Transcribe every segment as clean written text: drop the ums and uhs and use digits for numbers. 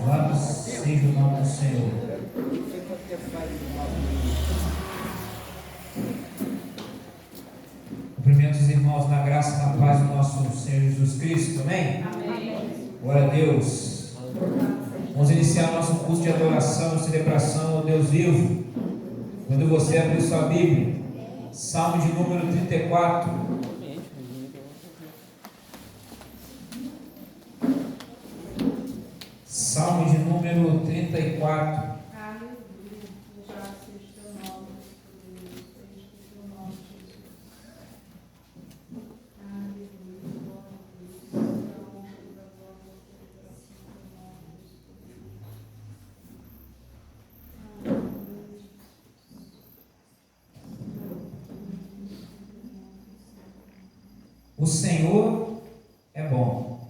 Louvado seja o nome do Senhor. Cumprimento os irmãos na graça e na paz do nosso Senhor Jesus Cristo, amém? Amém. Glória a Deus. Vamos iniciar nosso curso de adoração e celebração ao Deus vivo. Quando você abrir sua Bíblia, Salmo de número 34. Salmo de número 34. O Senhor é bom.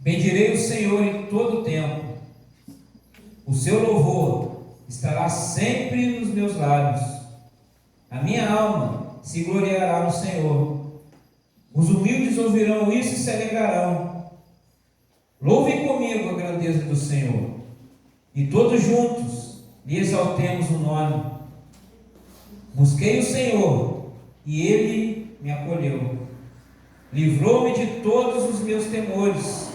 Bendirei o Senhor em todo o tempo. O seu louvor estará sempre nos meus lábios. A minha alma se gloriará no Senhor. Os humildes ouvirão isso e se alegrarão. Louvem comigo a grandeza do Senhor, e todos juntos lhe exaltemos o nome. Busquei o Senhor, e Ele me acolheu. Livrou-me de todos os meus temores.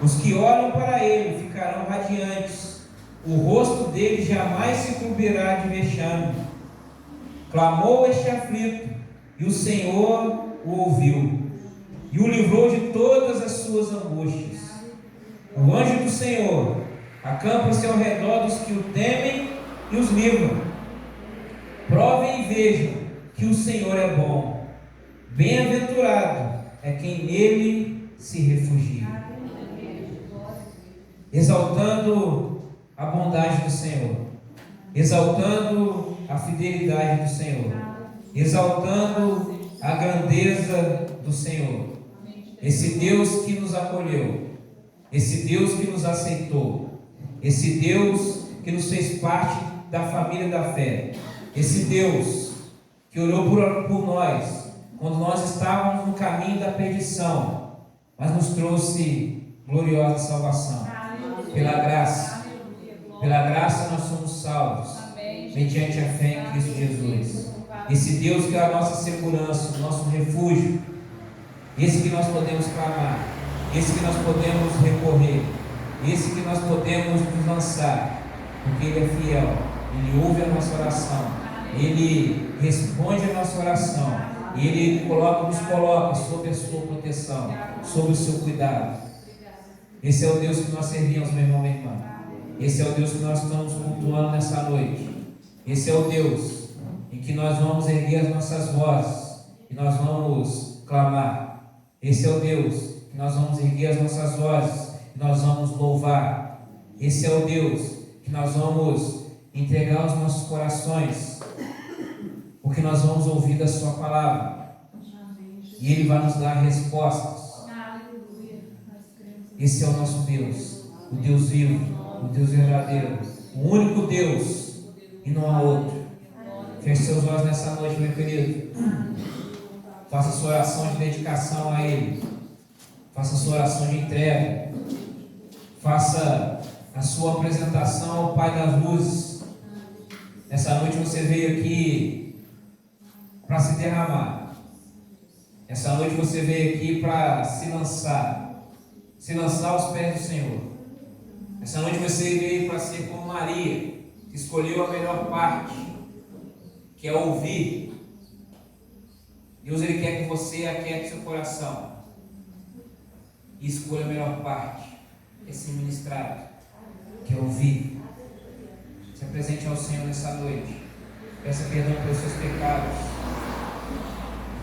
Os que olham para Ele ficarão radiantes. O rosto dele jamais se cobrirá de vexame. Clamou este aflito, e o Senhor o ouviu, e o livrou de todas as suas angústias. O anjo do Senhor acampa-se ao redor dos que o temem e os livra. Provem e vejam que o Senhor é bom. Bem-aventurado é quem nele se refugia. Exaltando a bondade do Senhor, exaltando a fidelidade do Senhor, exaltando a grandeza do Senhor. Esse Deus que nos acolheu, esse Deus que nos aceitou, esse Deus que nos fez parte da família da fé, esse Deus que olhou por nós quando nós estávamos no caminho da perdição, mas nos trouxe gloriosa salvação. Pela graça nós somos salvos, mediante a fé em Cristo Jesus. Esse Deus que é a nossa segurança, o nosso refúgio, esse que nós podemos clamar, esse que nós podemos recorrer, esse que nós podemos nos lançar, porque Ele é fiel, Ele ouve a nossa oração, Ele responde a nossa oração, e Ele nos coloca sob a sua proteção, sob o seu cuidado. Esse é o Deus que nós servimos, meu irmão, minha irmã. Esse é o Deus que nós estamos cultuando nessa noite. Esse é o Deus em que nós vamos erguer as nossas vozes e nós vamos clamar. Esse é o Deus que nós vamos erguer as nossas vozes e nós vamos louvar. Esse é o Deus que nós vamos entregar os nossos corações, porque nós vamos ouvir da sua palavra e Ele vai nos dar respostas. Esse é o nosso Deus, o Deus vivo, o Deus verdadeiro, o único Deus, e não há outro. Feche seus olhos nessa noite, meu querido. Faça sua oração de dedicação a Ele. Faça sua oração de entrega. Faça a sua apresentação ao Pai das Luzes. Nessa noite você veio aqui para se derramar. Essa noite você veio aqui para se lançar aos pés do Senhor. Essa noite você veio para ser como Maria, que escolheu a melhor parte, que é ouvir. Deus, Ele quer que você aquiete seu coração e escolha a melhor parte, que é ser ministrado, que é ouvir. Se apresente ao Senhor nessa noite, peça perdão pelos seus pecados,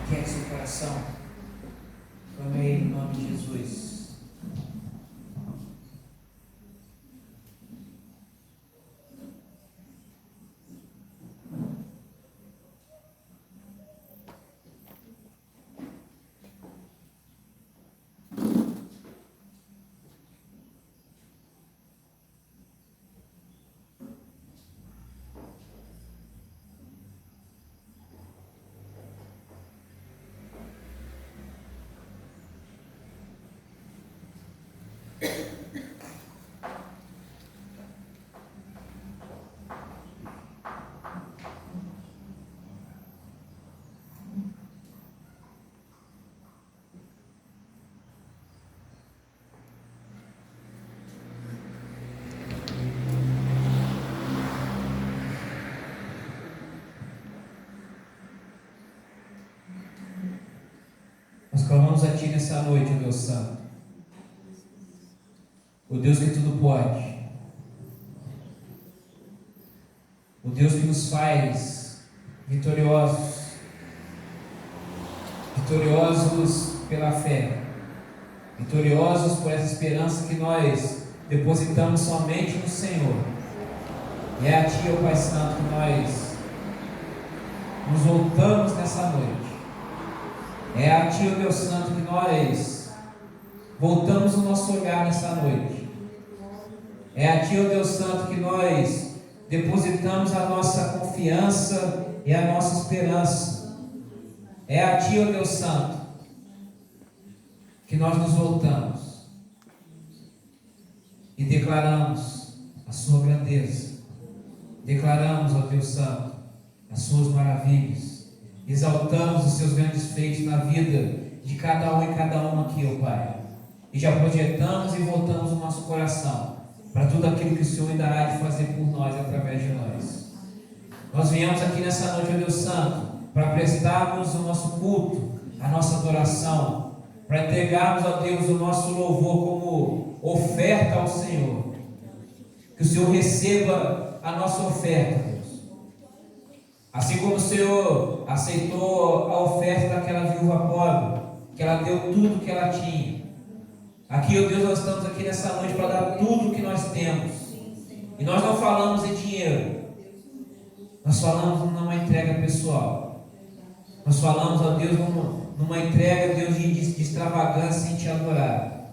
aquiete seu coração. Clame Ele em nome de Jesus. clamamos a Ti nessa noite, ó Deus Santo. O Deus que tudo pode. O Deus que nos faz vitoriosos. Vitoriosos pela fé. Vitoriosos por essa esperança que nós depositamos somente no Senhor. E é a Ti, ó Pai Santo, que nós nos voltamos nessa noite. É a Ti, ó Deus Santo, que nós voltamos o nosso olhar nessa noite. É a Ti, ó Deus Santo, que nós depositamos a nossa confiança e a nossa esperança. É a Ti, ó Deus Santo, que nós nos voltamos e declaramos a Sua grandeza. Declaramos, ó Deus Santo, as Suas maravilhas. Exaltamos os Seus grandes feitos na vida de cada um e cada uma aqui, ó Pai. E já projetamos e voltamos o nosso coração para tudo aquilo que o Senhor ainda há de fazer por nós, através de nós. Nós viemos aqui nessa noite, ó Deus Santo, para prestarmos o nosso culto, a nossa adoração, para entregarmos a Deus o nosso louvor como oferta ao Senhor. Que o Senhor receba a nossa oferta, Deus. Assim como o Senhor aceitou a oferta daquela viúva pobre, que ela deu tudo que ela tinha. Aqui, ó Deus, nós estamos aqui nessa noite para dar tudo que nós temos. E nós não falamos em dinheiro. Nós falamos numa entrega pessoal. Nós falamos, ó Deus, numa entrega, Deus, de extravagância em Te adorar.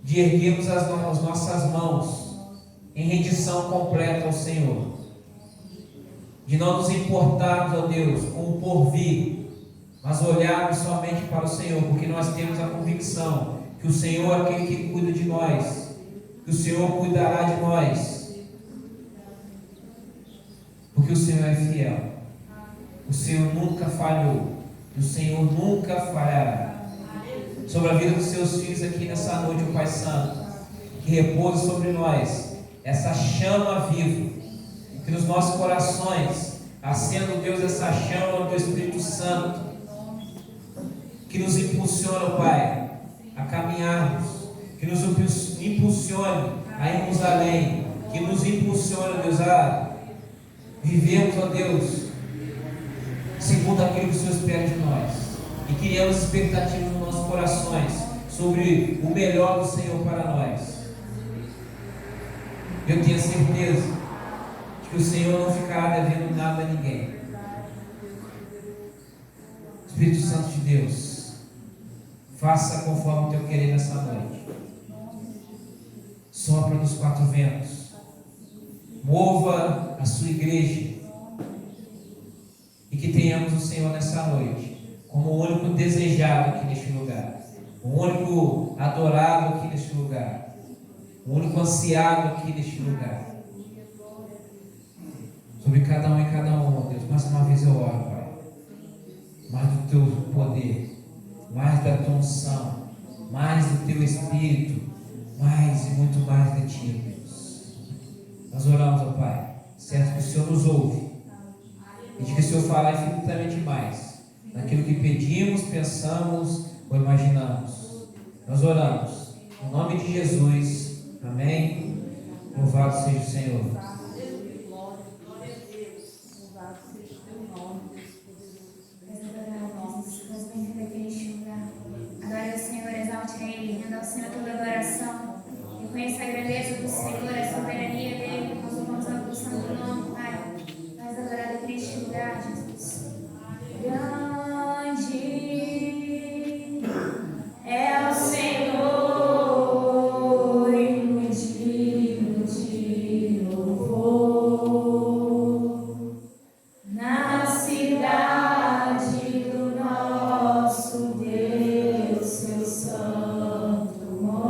De erguermos as nossas mãos em rendição completa ao Senhor. De não nos importarmos, ó Deus, com o porvir, mas olharmos somente para o Senhor, porque nós temos a convicção que o Senhor é aquele que cuida de nós, que o Senhor cuidará de nós, porque o Senhor é fiel. O Senhor nunca falhou, e o Senhor nunca falhará. Sobre a vida dos Seus filhos aqui nessa noite, ó Pai Santo, que repouse sobre nós essa chama viva, que nos nossos corações acenda, Deus, essa chama do Espírito Santo, que nos impulsiona, ó Pai, a caminharmos, que nos impulsione a irmos além, que nos impulsione, Deus, a vivermos, ó Deus, segundo aquilo que o Senhor espera de nós, e criamos expectativas nos nossos corações sobre o melhor do Senhor para nós. Eu tenho certeza de que o Senhor não ficará devendo nada a ninguém. Espírito Santo de Deus, faça conforme o Teu querer nessa noite. Sopra dos quatro ventos. Mova a Sua igreja. E que tenhamos o Senhor nessa noite como o único desejado aqui neste lugar. O único adorado aqui neste lugar. O único ansiado aqui neste lugar. Sobre cada um e cada um, ó Deus. Mais uma vez eu oro, Pai. Mais do Teu poder. Mais da Tua unção, mais do Teu Espírito, mais e muito mais de Ti, Deus. Nós oramos, ó Pai, certo que o Senhor nos ouve, e de que o Senhor fará infinitamente mais daquilo que pedimos, pensamos ou imaginamos. Nós oramos, em nome de Jesus, amém. Louvado seja o Senhor. Adore o Senhor, exalte a Ele, renda ao Senhor toda adoração. Reconheça a grandeza do Senhor, a soberania dEle. Nós louvamos ao Santo nome, Pai. Nós adoramos em Cristo lugar, Jesus. Grande é o Senhor e muito digno de louvor. Na cidade do nosso Deus, seu santo monte.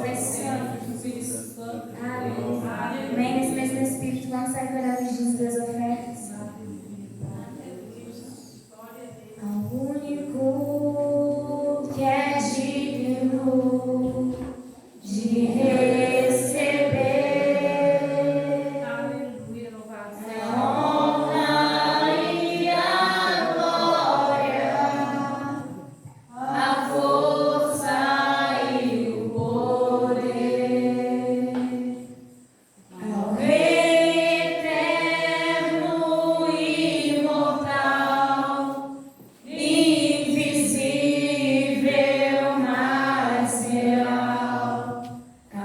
Tu és santo, Jesus. Aleluia. Amém. Nesse mesmo Espírito, vamos sair para os dízimos das ofertas. Ao único que é digno de receber a honra e a glória, a força e o poder, ao Rei eterno e imortal, invisível, mas real, a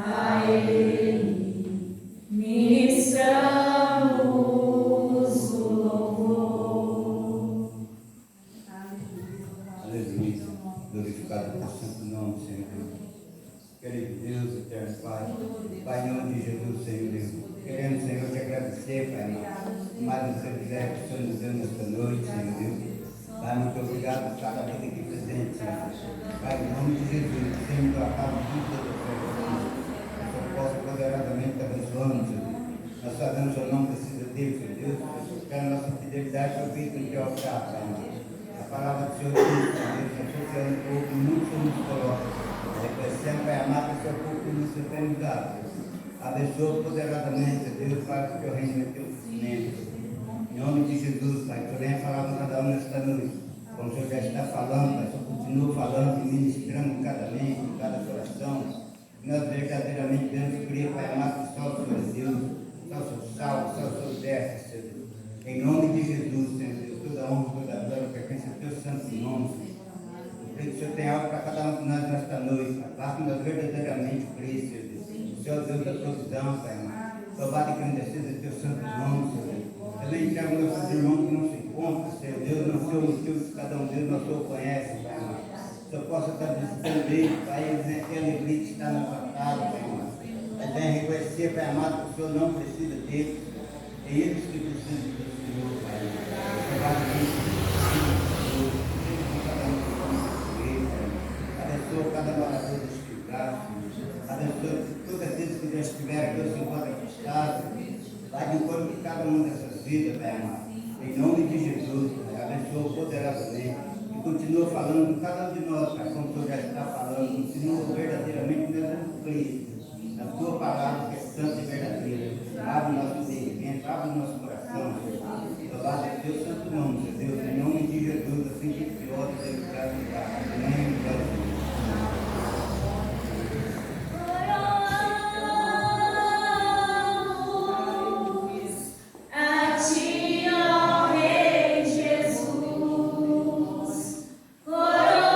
Ele ministramos o louvor. Aleluia. Glorificado por santo nome, Senhor Deus. Querido Deus, eterno Pai, Pai, em nome de Jesus, Senhor Deus. Queremos, Senhor, te agradecer, Pai amado. Mais do seu quiser que o Senhor nos deu nesta noite, Senhor Deus. Pai, muito obrigado por cada vida aqui presente, Senhor. Pai, em nome de Jesus, Senhor, do acaso de todas as coisas, Senhor. Que o Senhor possa poderosamente abençoar-nos, Senhor. Nós sabemos que o Senhor não precisa dele, Senhor Deus. Que a nossa fidelidade foi feita no teu altar, Pai amado. A palavra do Senhor diz, Senhor Deus, associando o pouco, muito Senhor nos coloca. Reconhecendo, Pai amado, o seu pouco nos tem nos dado. Abençoa poderosamente, Deus, para que o teu reino e o teu sustento. Em nome de Jesus, Pai, que eu venha falar com cada um nesta noite. Como o Senhor já está falando, Pai, só continua falando e ministrando em cada mente, em cada coração. Que nós verdadeiramente devemos crer, Pai amado, que só o Senhor é Deus, só o Senhor salva, só o Senhor desce, Senhor Deus. Em nome de Jesus, Senhor Deus, toda honra, toda glória pertence ao teu santo nome, Senhor. Eu creio que o Senhor tem algo para cada um de nós nesta noite, Pai. Faça-nos verdadeiramente crer, Senhor Deus. O Senhor é o Deus da provisão, Pai amado. Louvado e agradecido é teu santo nome, Senhor Deus. Também entrego nossos irmãos que não se encontram, Senhor Deus, não sei o motivo que cada um deles, mas o Senhor conhece, Pai amado. Que o Senhor possa estar visitando eles, Pai, eles né, ter alegria de estar na sua casa, Pai amado. Mas venha reconhecer, Pai amado, que o Senhor não precisa deles, é eles que precisam do Senhor, Pai amado. Louvado e abençoa cada morador deste lugar, abençoa todas aqueles que já estiveram aqui, se encontram afastados, vai de encontro de cada uma dessas vidas, Pai amado. Em nome de Jesus, Pai, abençoa poderosamente e continua falando com cada um de nós, Pai, como o Senhor já está falando, continua verdadeiramente dando Cristo, na tua palavra que é santa e verdadeira. Abre o nosso entendimento, abre o nosso coração, louvado é o teu santo nome, Senhor Deus, em nome de Jesus, assim que te oro, Deus, graças a Deus. Amém. Coroa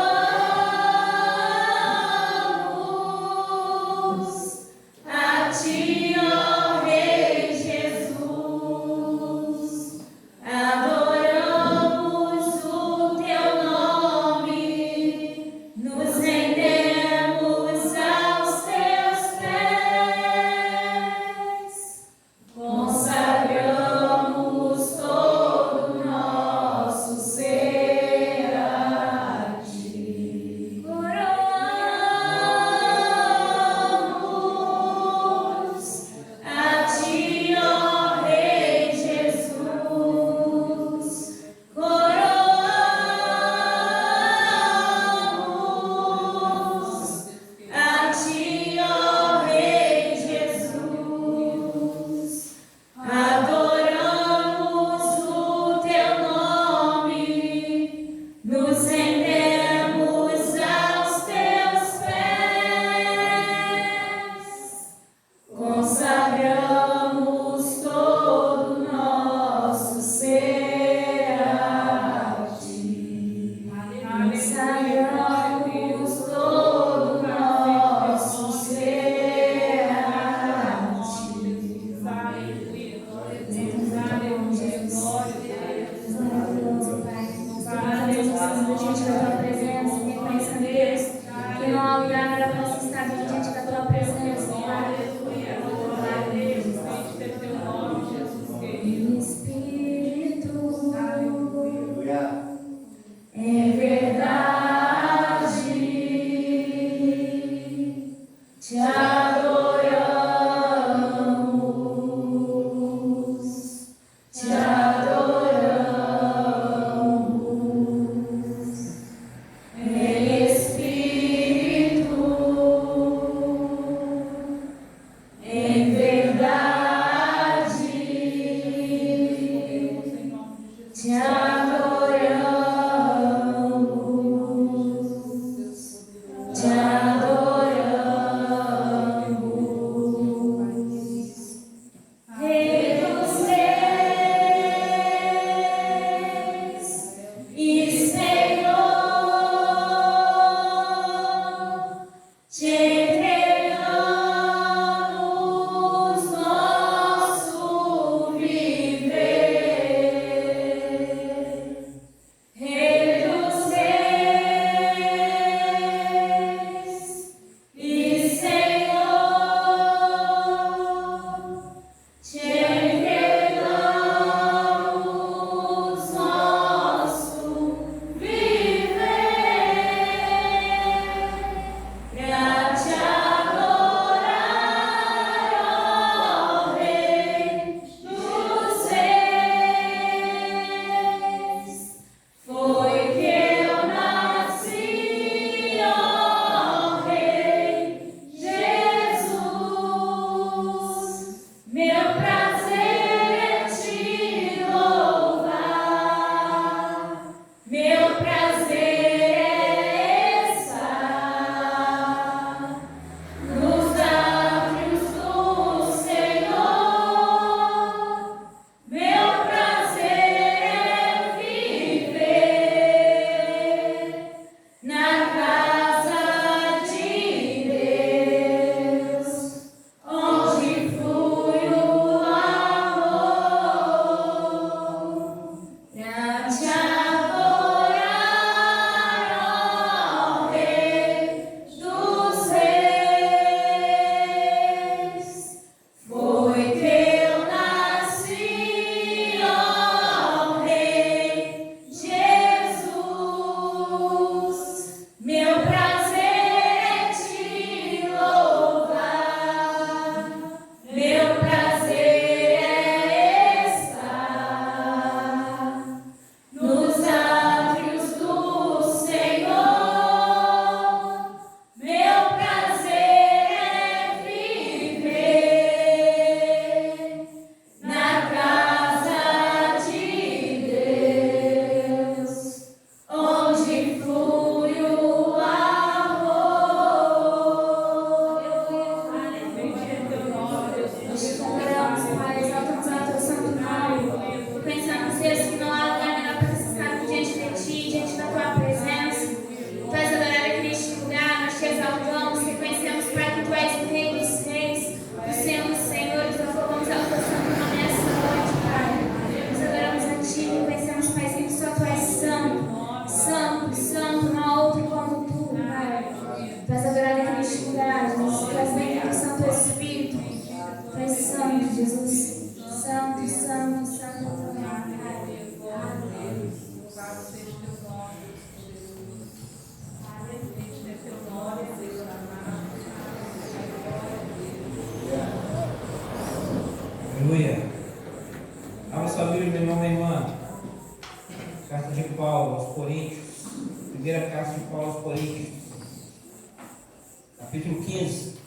capítulo 15.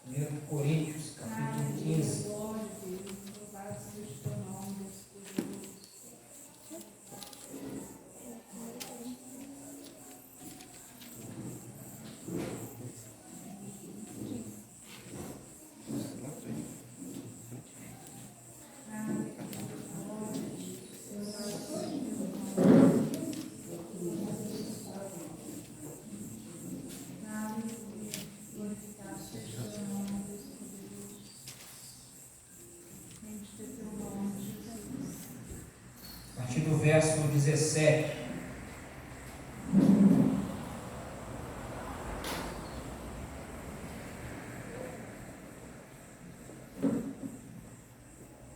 Primeiro Coríntios, capítulo 15. A partir do verso 17.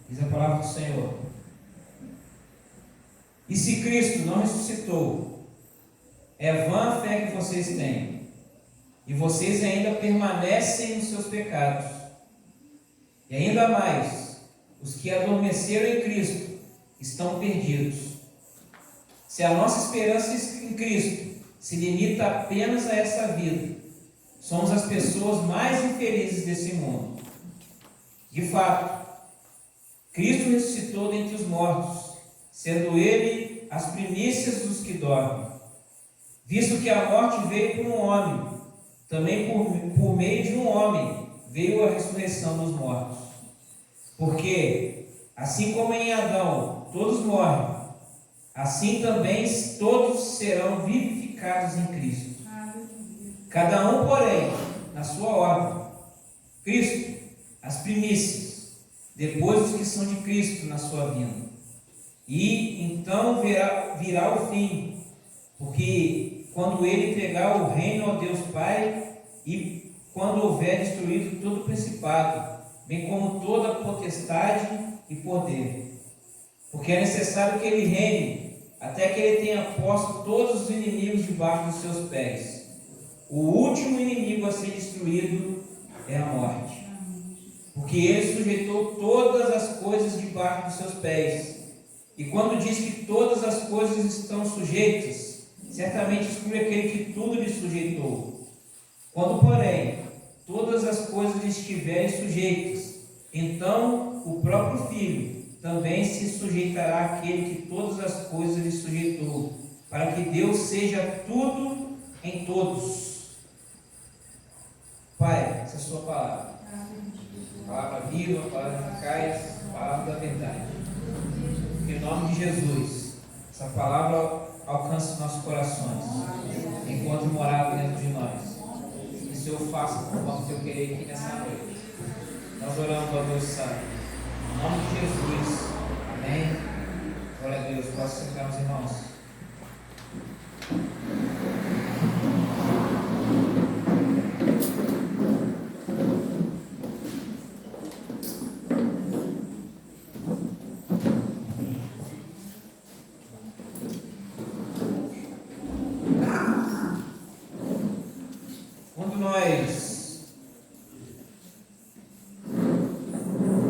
Diz a palavra do Senhor: e se Cristo não ressuscitou, é vã a fé que vocês têm, e vocês ainda permanecem nos seus pecados. E ainda mais, os que adormeceram em Cristo estão perdidos. Se a nossa esperança em Cristo se limita apenas a essa vida, somos as pessoas mais infelizes desse mundo. De fato, Cristo ressuscitou dentre os mortos, sendo Ele as primícias dos que dormem. Visto que a morte veio por um homem, também por meio de um homem veio a ressurreição dos mortos. Porque, assim como em Adão todos morrem, assim também todos serão vivificados em Cristo. Cada um, porém, na sua ordem. Cristo, as primícias, depois os que são de Cristo na sua vinda. E então virá o fim, porque quando ele entregar o reino ao Deus Pai, e quando houver destruído todo o principado, bem como toda a potestade e poder. Porque é necessário que ele reine, até que ele tenha posto todos os inimigos debaixo dos seus pés. O último inimigo a ser destruído é a morte. Porque ele sujeitou todas as coisas debaixo dos seus pés. E quando diz que todas as coisas estão sujeitas, certamente exclui aquele que tudo lhe sujeitou. Quando, porém, todas as coisas estiverem sujeitas, então o próprio Filho também se sujeitará àquele que todas as coisas lhe sujeitou, para que Deus seja tudo em todos. Pai, essa é a sua palavra. Palavra viva, palavra eficaz, palavra da verdade. Em nome de Jesus, essa palavra alcance nossos corações, encontre morada dentro de nós. Que o Senhor faça conforme o Teu querer aqui nessa noite. Nós oramos, ó Deus Santo, em nome de Jesus. Amém. Glória a Deus. Posso sentar, meus irmãos.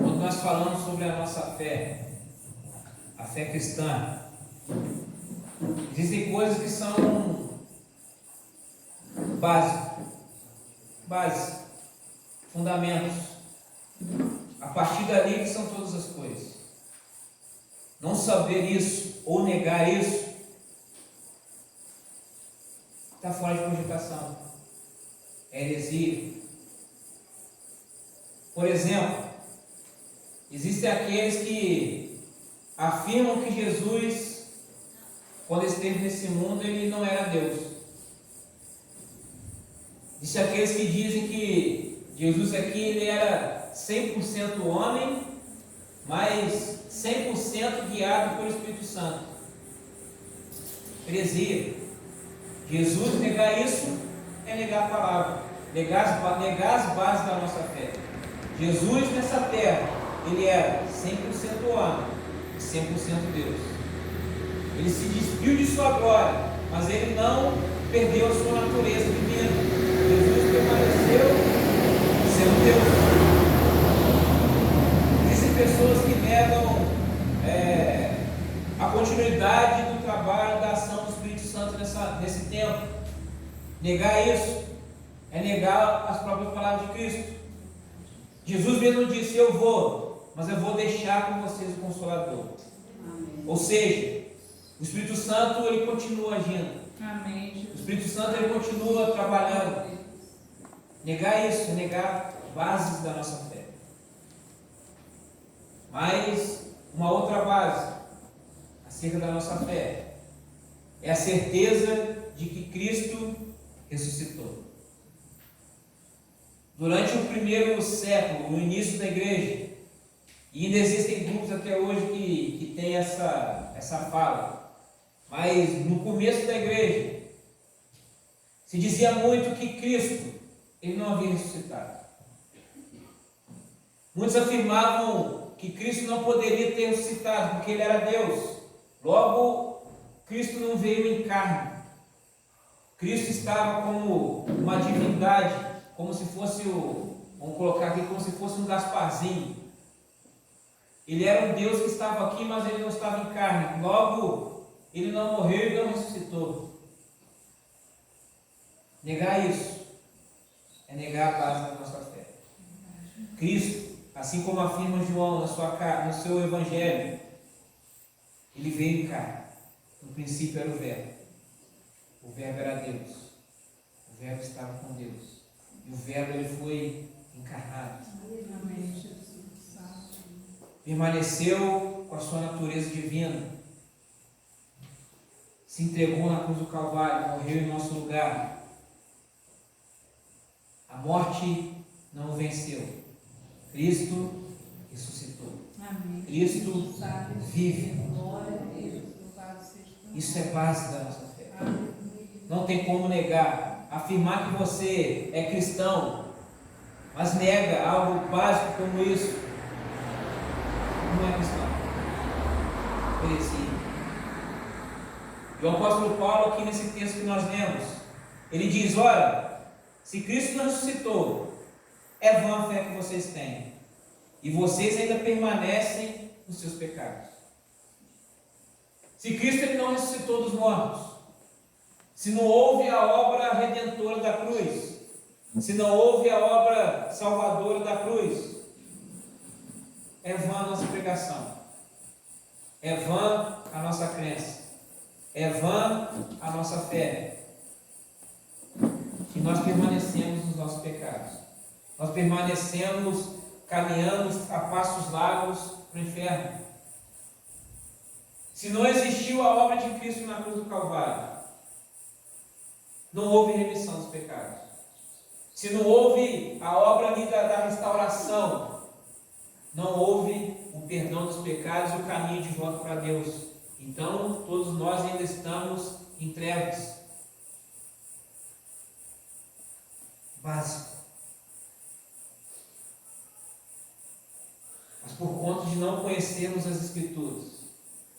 Quando nós falamos sobre a nossa fé, a fé cristã, existem coisas que são básicas, fundamentos. A partir dali que são todas as coisas. Não saber isso ou negar isso está fora de cogitação. É heresia. Por exemplo, existem aqueles que afirmam que Jesus, quando esteve nesse mundo, ele não era Deus. Existem aqueles que dizem que Jesus aqui ele era 100% homem, mas 100% guiado pelo Espírito Santo. Heresia. Jesus negar isso é negar a palavra, negar as bases da nossa fé. Jesus nessa terra, ele era 100% homem e 100% Deus. Ele se despiu de sua glória, mas ele não perdeu a sua natureza divina. Jesus permaneceu sendo Deus. Existem pessoas que negam a continuidade continuidade do trabalho, da ação do Espírito Santo nesse tempo. Negar isso é negar as próprias palavras de Cristo. Jesus mesmo disse: eu vou, mas eu vou deixar com vocês o Consolador. Amém. Ou seja, o Espírito Santo ele continua agindo. Amém. O Espírito Santo ele continua trabalhando. Negar isso é negar bases da nossa fé. Mas uma outra base acerca da nossa fé é a certeza de que Cristo ressuscitou. Durante o primeiro século, no início da igreja, e ainda existem grupos até hoje que têm essa fala, mas no começo da igreja se dizia muito que Cristo ele não havia ressuscitado. Muitos afirmavam que Cristo não poderia ter ressuscitado porque ele era Deus. Logo, Cristo não veio em carne. Cristo estava como uma divindade, como se fosse vamos colocar aqui, como se fosse um Gasparzinho. Ele era um Deus que estava aqui, mas ele não estava em carne. Logo, ele não morreu e não ressuscitou. Negar isso é negar a base da nossa fé. Cristo, assim como afirma João no seu evangelho, ele veio em carne. No princípio era o Verbo. O Verbo era Deus. O Verbo estava com Deus. E o Verbo ele foi encarnado. Permaneceu com a sua natureza divina. Se entregou na cruz do Calvário, morreu em nosso lugar. A morte não o venceu. Cristo ressuscitou. Amém. Cristo vive. Isso é base da nossa fé. Não tem como negar. Afirmar que você é cristão, mas nega algo básico como isso, não é cristão. Conhecido. E o apóstolo Paulo, aqui nesse texto que nós lemos, ele diz: ora, se Cristo não ressuscitou, é vã a fé que vocês têm, e vocês ainda permanecem nos seus pecados. Se Cristo ele não ressuscitou dos mortos, se não houve a obra redentora da cruz, se não houve a obra salvadora da cruz, é vã a nossa pregação, é vã a nossa crença, é vã a nossa fé. E nós permanecemos nos nossos pecados, nós permanecemos caminhando a passos largos para o inferno. Se não existiu a obra de Cristo na cruz do Calvário, não houve remissão dos pecados. Se não houve a obra ali da restauração, não houve o perdão dos pecados e o caminho de volta para Deus. Então, todos nós ainda estamos em trevas. Básico. Mas por conta de não conhecermos as Escrituras,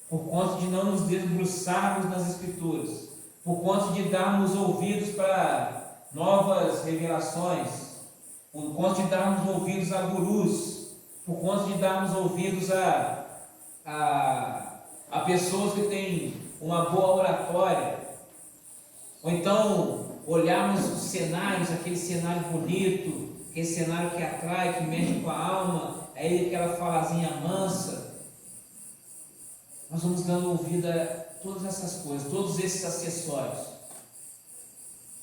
por conta de não nos debruçarmos nas Escrituras, por conta de darmos ouvidos para novas revelações, por conta de darmos ouvidos a gurus, por conta de darmos ouvidos a pessoas que têm uma boa oratória, ou então olharmos os cenários, aquele cenário bonito, aquele cenário que atrai, que mexe com a alma, aí aquela falazinha mansa. Nós vamos dando ouvido a todas essas coisas, todos esses acessórios.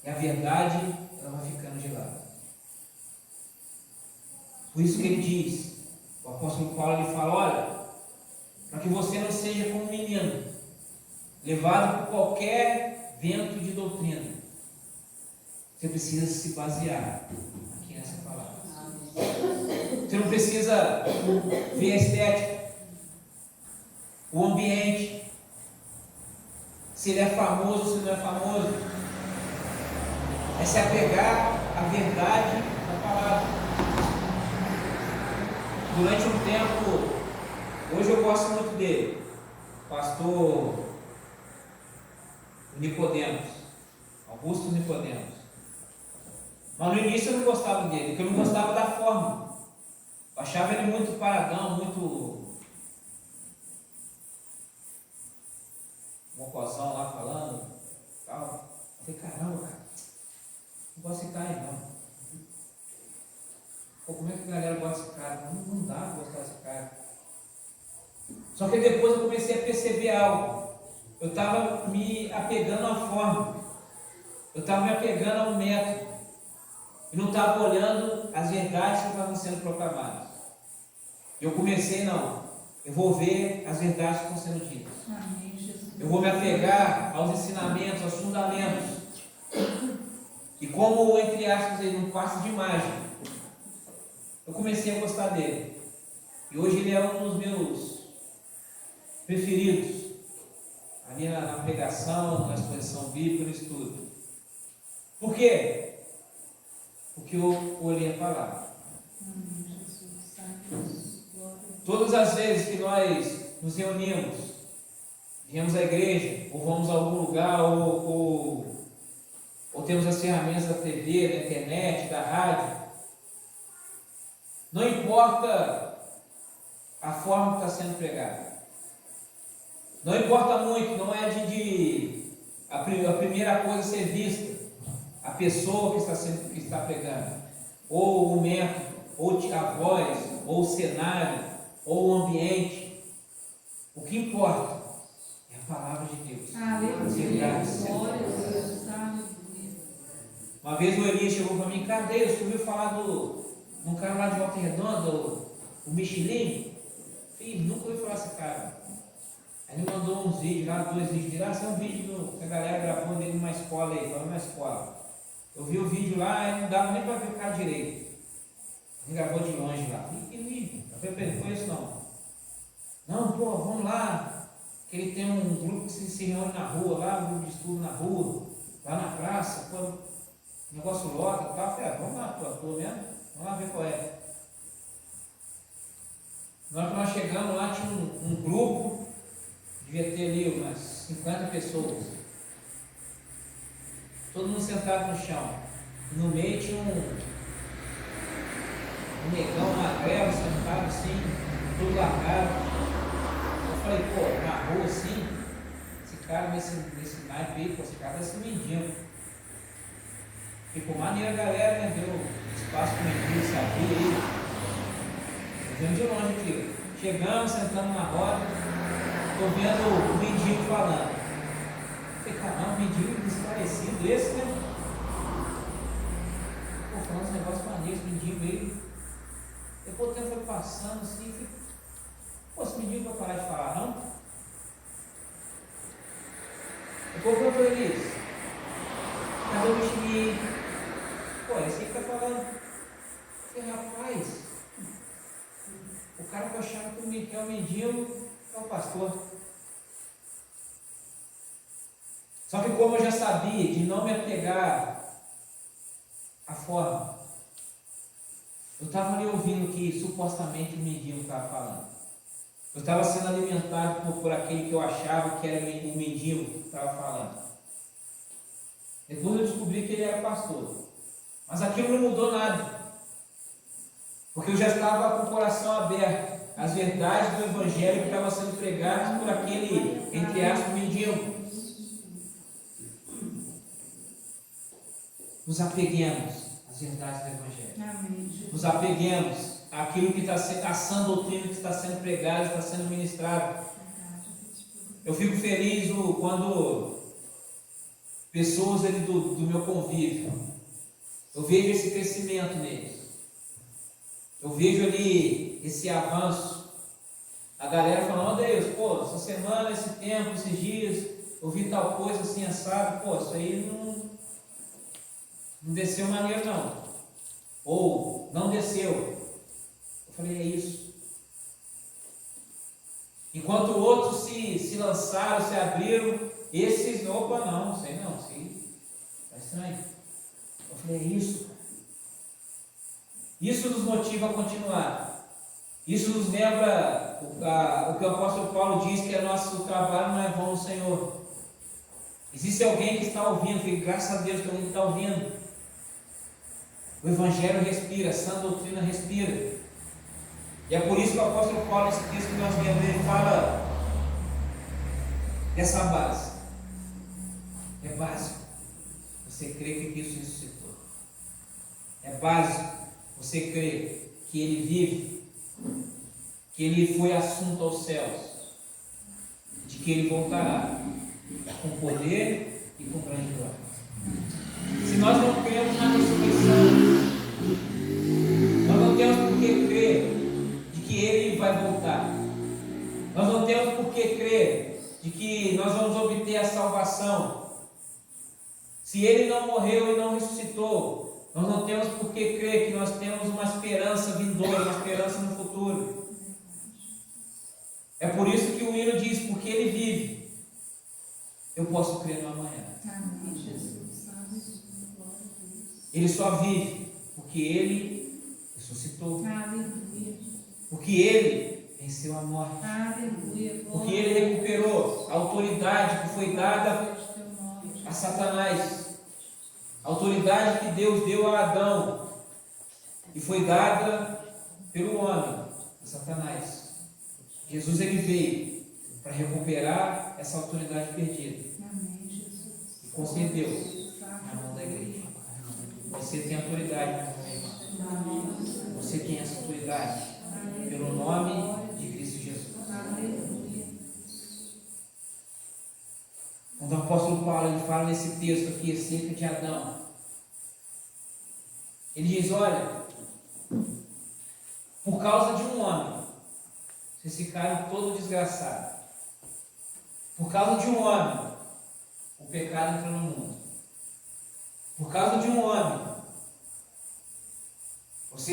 E a verdade, ela vai ficando de lado. Por isso que ele diz, o apóstolo Paulo ele fala: olha, para que você não seja como um menino, levado por qualquer vento de doutrina, você precisa se basear aqui nessa palavra. Você não precisa ver a estética, o ambiente, se ele é famoso ou se não é famoso. É se apegar à verdade da palavra. Durante um tempo, hoje eu gosto muito dele, pastor Nicodemos, Augusto Nicodemos. Mas no início eu não gostava dele, porque eu não gostava da forma. Eu achava ele muito paradão, muito... mocosão lá falando, tal. Eu falei, caramba, cara, não gosto desse cara aí não. Pô, como é que a galera gosta desse cara? Não dá pra gostar desse cara. Só que depois eu comecei a perceber algo. Eu estava me apegando à forma. Eu estava me apegando ao método. E não estava olhando as verdades que estavam sendo proclamadas. Eu comecei, não. Eu vou ver as verdades que estão sendo ditas. Eu vou me apegar aos ensinamentos, aos fundamentos. E como, entre aspas, ele não passa de mágica, eu comecei a gostar dele. E hoje ele é um dos meus preferidos. Ali na pregação, na exposição bíblica, no estudo. Por quê? Porque eu olhei a palavra. Todas as vezes que nós nos reunimos, viemos à igreja, ou vamos a algum lugar, ou temos as ferramentas da TV, da internet, da rádio, não importa a forma que está sendo pregada. Não importa muito, não é a primeira coisa a ser vista, a pessoa que está pregando, ou o método, ou a voz, ou o cenário, ou o ambiente. O que importa é a palavra de Deus. Uma vez o Elias chegou para mim, cara, Deus, tu ouviu falar de um cara lá de Volta Redonda, o Michelin? Filho, nunca ouvi falar desse cara. Aí ele mandou uns vídeos lá, 2 vídeos dele. Esse é um vídeo que a galera gravou dele numa escola aí, falando na escola. Eu vi o vídeo lá e não dava nem para ver o cara direito. Ele gravou de longe lá. Falei, que vídeo? Eu falei, não conheço não. Não, pô, vamos lá. Que ele tem um grupo que se reúne na rua lá, um grupo de estudo na rua, lá na praça, pô, o negócio lota e tal. Eu falei, vamos lá, pô, mesmo? Vamos lá ver qual é. Nós chegamos lá, tinha um grupo, devia ter ali umas 50 pessoas. Todo mundo sentado no chão. No meio tinha um negão magrelo sentado assim, tudo largado. Eu falei, pô, na rua assim, esse cara nesse naipe aí, pô, esse cara vai ser mendigo. Ficou maneiro a galera, né? Deu espaço para o mendigo se abrir aí. Vendo de longe aqui. Chegamos, sentamos na roda, estou vendo o mendigo falando. Falei, caramba, mendigo desparecido esse, né? Pô, falando uns negócios maneiros, mendigo aí. Depois o tempo foi passando assim, falei, pô, esse mendigo vai parar de falar, não? Depois eu falei, Elias, cadê o Michelin? Pô, esse aí que tá falando. Eu falei, rapaz, o cara que eu achava que é o mendigo é o pastor. Só que como eu já sabia de não me apegar à forma, eu estava ali ouvindo o que supostamente o mendigo estava falando. Eu estava sendo alimentado por aquele que eu achava que era o mendigo que estava falando. Depois eu descobri que ele era pastor. Mas aquilo não mudou nada. Porque eu já estava com o coração aberto às verdades do Evangelho que estavam sendo pregadas por aquele, entre aspas, mendigo. Nos apeguemos às verdades do Evangelho. Amém. Nos apeguemos àquilo que está sendo, à sã doutrina que está sendo pregada, está sendo ministrada. Eu fico feliz quando pessoas ali do meu convívio, eu vejo esse crescimento neles. Eu vejo ali esse avanço. A galera falando, oh Deus, pô, essa semana, esse tempo, esses dias, eu vi tal coisa assim, assado, pô, isso aí não desceu maneiro não. Ou não desceu. Eu falei, é isso. Enquanto outros se lançaram, se abriram, esses, opa, não, sei não, sei, tá estranho. Eu falei, é isso. Isso nos motiva a continuar. Isso nos lembra o que o apóstolo Paulo diz, que nosso trabalho não é vão no Senhor. Existe alguém que está ouvindo, que graças a Deus tem alguém que está ouvindo. O Evangelho respira, a sã doutrina respira. E é por isso que o apóstolo Paulo, esse texto que nós lemos, ele fala dessa base. É básico você crer que Cristo ressuscitou. É básico você crer que Ele vive, que Ele foi assunto aos céus, de que Ele voltará com poder e com grande glória. Se nós não cremos na ressurreição, nós não temos por que crer de que Ele vai voltar. Nós não temos por que crer de que nós vamos obter a salvação. Se Ele não morreu e não ressuscitou, nós não temos por que crer que nós temos uma esperança vindoura, uma esperança no futuro. É por isso que o hino diz, porque Ele vive, eu posso crer no amanhã. Ele só vive porque Ele ressuscitou. Porque Ele venceu a morte. Porque Ele recuperou a autoridade que foi dada a Satanás. A autoridade que Deus deu a Adão e foi dada pelo homem, a Satanás. Jesus ele veio para recuperar essa autoridade perdida e concedeu na mão da igreja. Você tem autoridade na mão, irmão. Você tem essa autoridade pelo nome de Cristo Jesus. Quando o apóstolo Paulo ele fala nesse texto aqui acerca de Adão, ele diz: olha, por causa de um homem, vocês ficaram todos desgraçados. Por causa de um homem, o pecado entrou no mundo. Por causa de um homem, nós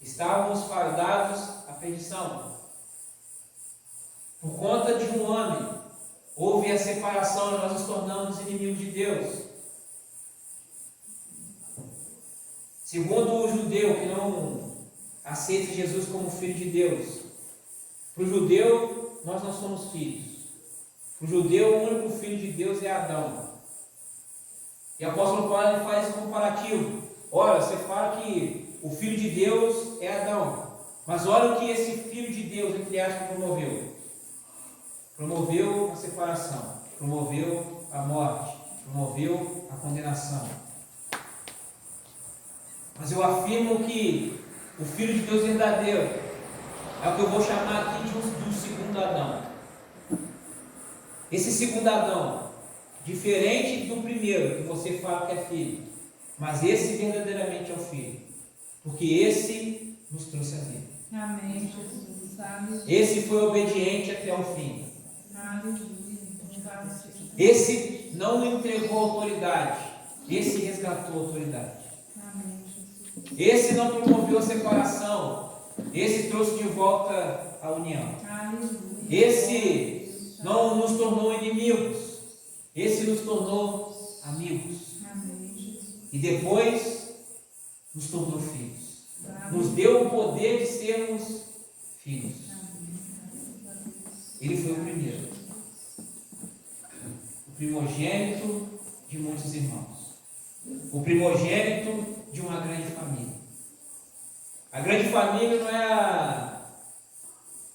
estávamos fardados à perdição. Por conta de um homem, houve a separação e nós nos tornamos inimigos de Deus. Segundo o judeu que não aceita Jesus como filho de Deus, para o judeu nós não somos filhos. Para o judeu o único filho de Deus é Adão. E o apóstolo Paulo faz esse comparativo. Olha, você fala que o filho de Deus é Adão, mas olha o que esse filho de Deus, entre aspas, promoveu. Promoveu a separação, promoveu a morte, promoveu a condenação. Mas eu afirmo que o Filho de Deus verdadeiro é o que eu vou chamar aqui do segundo Adão. Esse segundo Adão, diferente do primeiro, que você fala que é filho, mas esse verdadeiramente é o filho, porque esse nos trouxe a vida. Amém, Jesus. Esse foi obediente até o fim. Aleluia. Esse não entregou autoridade, esse resgatou a autoridade. Amém, Jesus. Esse não promoveu a separação, esse trouxe de volta a união. Aleluia. Esse não nos tornou inimigos, esse nos tornou amigos. Amém, Jesus. E depois nos tornou filhos. Amém. Nos deu o poder de sermos filhos. Ele foi o primeiro, o primogênito de muitos irmãos, o primogênito de uma grande família. A grande família não é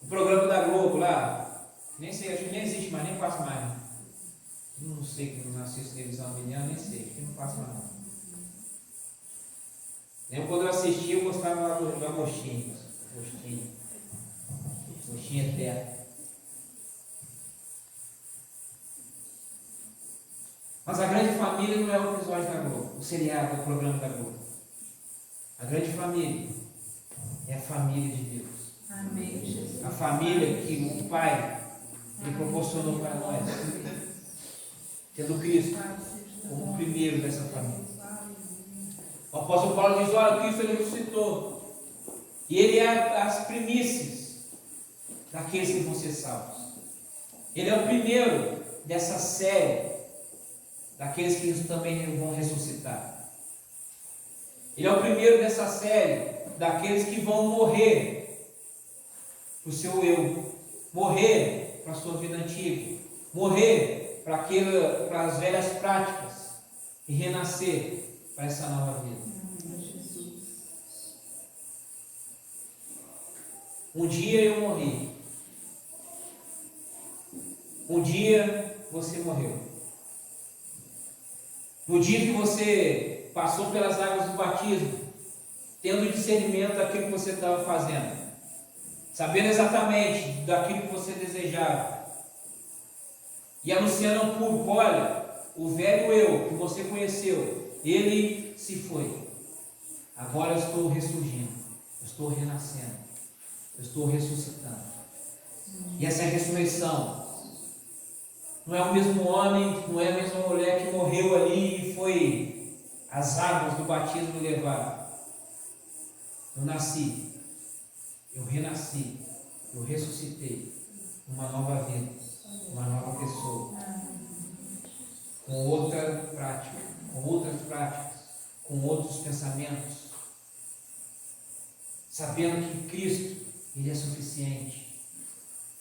o programa da Globo lá, nem sei, acho que nem existe mais, nem passa mais. Não sei que não assisto televisão há milhão, nem sei, acho que não passa mais não. Nem quando eu assisti, eu gostava do Agostinho. Agostinho eterno. Mas a grande família não é o episódio da Globo, o seriado, o programa da Globo. A grande família é a família de Deus. Amém, Jesus. A família que o Pai lhe proporcionou para nós, tendo Cristo como o primeiro dessa família. O apóstolo Paulo diz: olha, Cristo ele ressuscitou. E ele é as primícias daqueles que vão ser salvos. Ele é o primeiro dessa série daqueles que também vão ressuscitar. Ele é o primeiro dessa série daqueles que vão morrer para o seu eu, morrer para a sua vida antiga, morrer para as velhas práticas e renascer para essa nova vida. Um dia eu morri, Um dia você morreu. No dia que você passou pelas águas do batismo, tendo discernimento daquilo que você estava fazendo, sabendo exatamente daquilo que você desejava, e anunciando ao público: olha, o velho eu que você conheceu, ele se foi. Agora eu estou ressurgindo, eu estou renascendo, eu estou ressuscitando. E essa ressurreição não é o mesmo homem, não é a mesma mulher que morreu ali e foi as águas do batismo levaram. Eu nasci, eu renasci, eu ressuscitei, uma nova vida, uma nova pessoa, com outra prática, com outras práticas, com outros pensamentos, sabendo que Cristo, Ele é suficiente.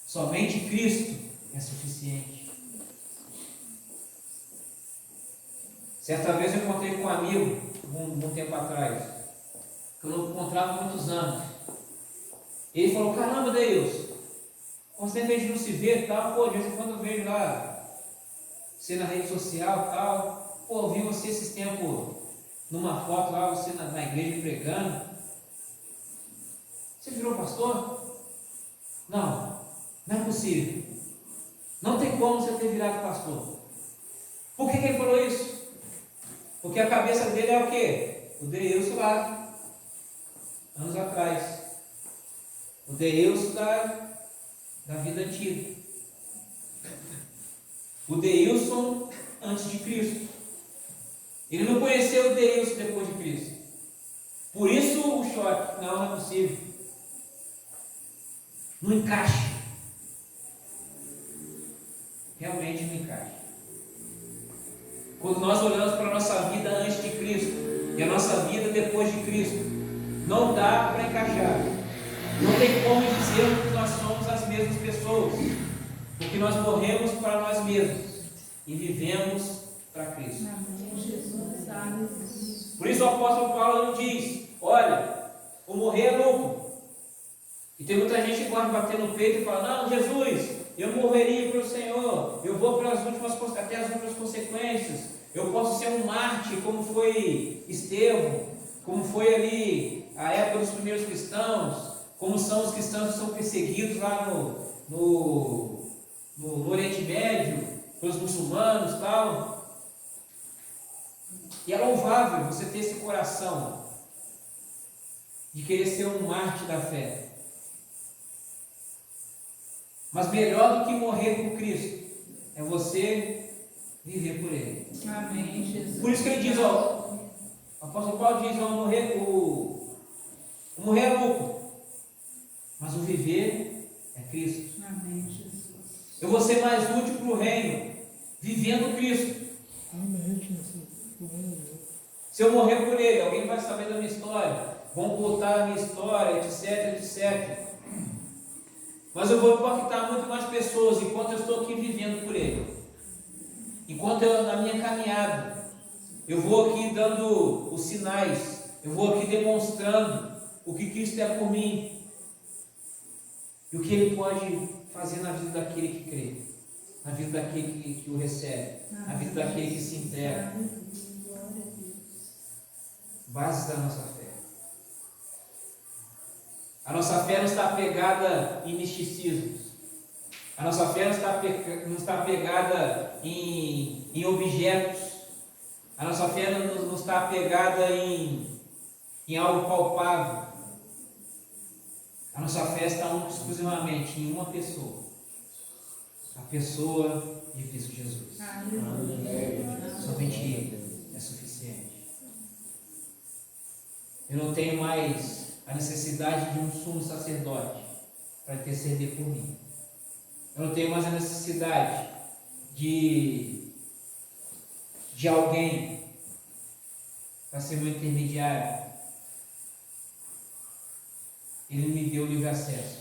Somente Cristo é suficiente. Certa vez eu contei com um amigo, um tempo atrás, que eu não encontrava há muitos anos. Ele falou: caramba, Deus, você em vez de não se ver e tal, pô, de vez em quando eu vejo lá, você na rede social e tal, pô, eu vi você esses tempos, numa foto lá, você na igreja pregando. Você virou pastor? Não, não é possível. Não tem como você ter virado pastor. Por que ele falou isso? Porque a cabeça dele é o quê? O Deus lá, anos atrás. O Deus da vida antiga. O Deilson antes de Cristo. Ele não conheceu o Deilson depois de Cristo. Por isso o choque. Não é possível. Não encaixa. Realmente não encaixa. Quando nós olhamos para a nossa vida antes de Cristo e a nossa vida depois de Cristo, não dá para encaixar. Não tem como dizer que nós somos as mesmas pessoas, porque nós morremos para nós mesmos e vivemos para Cristo. Por isso o apóstolo Paulo não diz: olha, o morrer é lucro. E tem muita gente que gosta de bater no peito e fala: não, Jesus, eu morreria para o Senhor, eu vou até as últimas consequências, eu posso ser um mártir, como foi Estevão, como foi ali a época dos primeiros cristãos, como são os cristãos que são perseguidos lá no Oriente Médio, pelos muçulmanos e tal. E é louvável você ter esse coração de querer ser um mártir da fé. Mas melhor do que morrer por Cristo é você viver por Ele. Amém, Jesus. Por isso que ele diz, ó, o apóstolo Paulo diz: ó, o morrer é lucro, mas o viver é Cristo. Amém, Jesus. Eu vou ser mais útil para o reino, vivendo Cristo. Amém, Jesus. Glória a Deus. Se eu morrer por Ele, alguém vai saber da minha história, vão contar a minha história, etc, etc. Mas eu vou impactar muito mais pessoas enquanto eu estou aqui vivendo por Ele. Enquanto eu, na minha caminhada, eu vou aqui dando os sinais, eu vou aqui demonstrando o que Cristo é por mim e o que Ele pode fazer na vida daquele que crê, na vida daquele que o recebe, na vida daquele que se entrega. Bases da nossa fé. A nossa fé não está apegada em misticismos. A nossa fé não está apegada em objetos. A nossa fé não está apegada em algo palpável. A nossa fé está exclusivamente em uma pessoa. A pessoa de Cristo Jesus. Somente Ele é suficiente. Eu não tenho mais a necessidade de um sumo sacerdote para interceder por mim. Eu não tenho mais a necessidade de alguém para ser meu intermediário. Ele me deu livre acesso.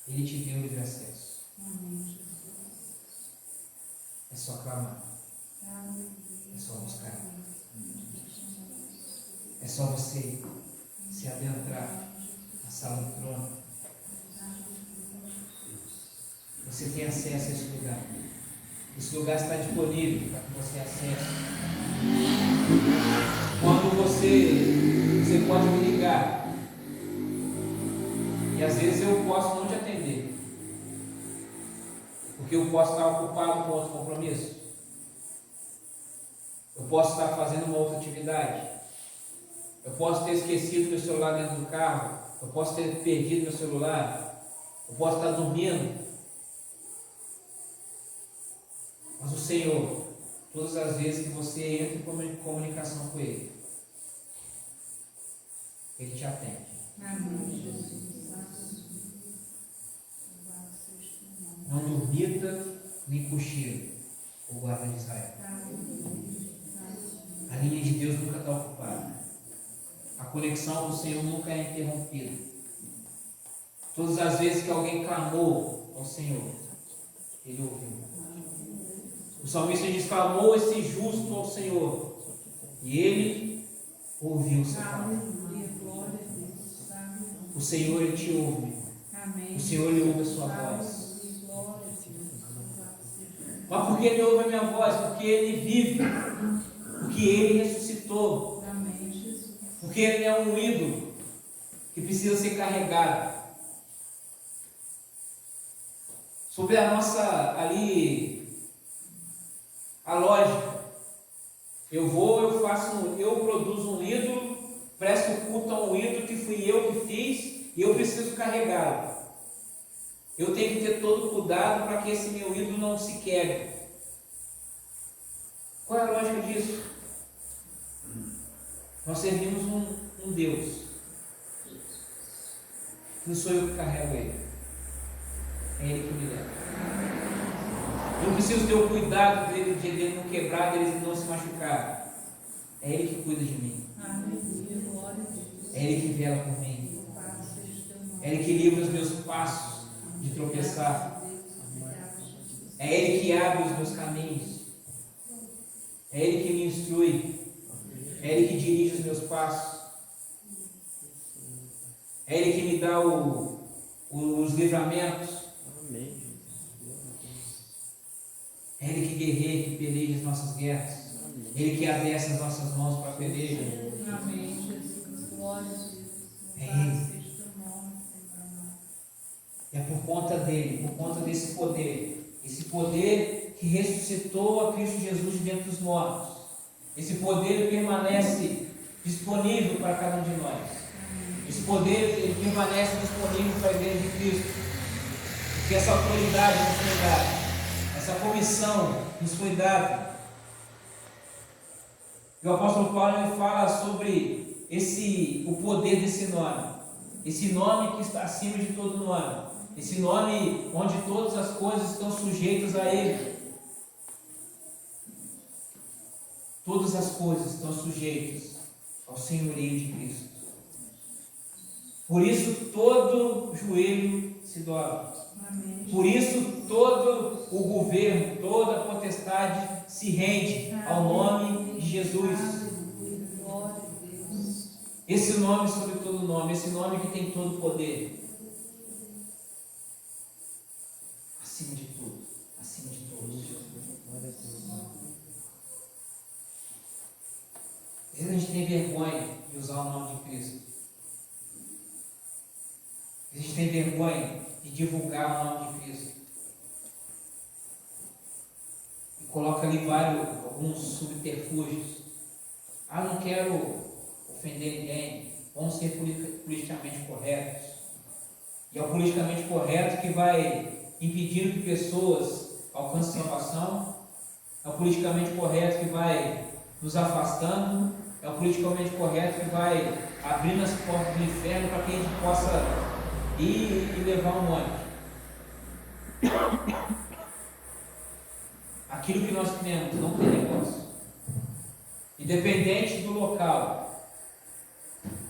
Ele te deu livre acesso. É só clamar. É só buscar. É só você se adentrar na sala do trono. Você tem acesso a esse lugar. Esse lugar está disponível para que você acesse. Quando você pode me ligar. E às vezes eu posso não te atender. Porque eu posso estar ocupado com outro compromisso. Eu posso estar fazendo uma outra atividade. Eu posso ter esquecido meu celular dentro do carro. Eu posso ter perdido meu celular. Eu posso estar dormindo. Mas o Senhor, todas as vezes que você entra em comunicação com Ele, Ele te atende. Amém, Jesus. Não dormita nem cochila, o guarda de Israel. A linha de Deus nunca está ocupada. A conexão do Senhor nunca é interrompida. Todas as vezes que alguém clamou ao Senhor, Ele ouviu. O salmista diz: clamou esse justo ao Senhor, e Ele ouviu o seu clamor. O Senhor, Ele te ouve. O Senhor, Ele ouve a sua voz. Mas por que Ele ouve a minha voz? Porque Ele vive. Porque Ele ressuscitou. Porque Ele é um ídolo que precisa ser carregado. Sobre a nossa a lógica. Eu produzo um ídolo, presto culto a um ídolo que fui eu que fiz e eu preciso carregá-lo. Eu tenho que ter todo cuidado para que esse meu ídolo não se quebre. Qual é a lógica disso? Nós servimos um Deus. Não sou eu que carrego Ele. É Ele que me leva. Eu preciso ter o cuidado de ele não quebrar, de ele não se machucar. É Ele que cuida de mim. É Ele que vela por mim. É Ele que livra os meus passos de tropeçar. É Ele que abre os meus caminhos. É Ele que me instrui. É Ele que dirige os meus passos. É Ele que me dá os livramentos. É Ele que guerreia, que peleja as nossas guerras. Ele que adessa as nossas mãos para a peleja. Amém, Jesus. Glória a Deus. É Ele. É por conta dele, por conta desse poder. Esse poder que ressuscitou a Cristo Jesus de dentro dos mortos. Esse poder permanece disponível para cada um de nós. Esse poder ele permanece disponível para a igreja de Cristo. Porque essa autoridade nos foi dada. Essa comissão nos foi dada. E o apóstolo Paulo ele fala sobre o poder desse nome. Esse nome que está acima de todo nome. Esse nome onde todas as coisas estão sujeitas a Ele. Todas as coisas estão sujeitas ao senhorio de Cristo. Por isso todo joelho se dobra. Por isso todo o governo, toda a potestade se rende ao nome de Jesus. Esse nome sobre todo nome, esse nome que tem todo o poder. Acima de tudo, acima de todos. Às vezes a gente tem vergonha de usar o nome de Cristo. A gente tem vergonha de divulgar o nome de Cristo. E coloca ali alguns subterfúgios. Não quero ofender ninguém. Vamos ser politicamente corretos. E é o politicamente correto que vai impedindo que pessoas alcancem salvação. É o politicamente correto que vai nos afastando. É o politicamente correto que vai abrindo as portas do inferno para que a gente possa ir e levar um monte. Aquilo que nós temos não tem negócio. Independente do local,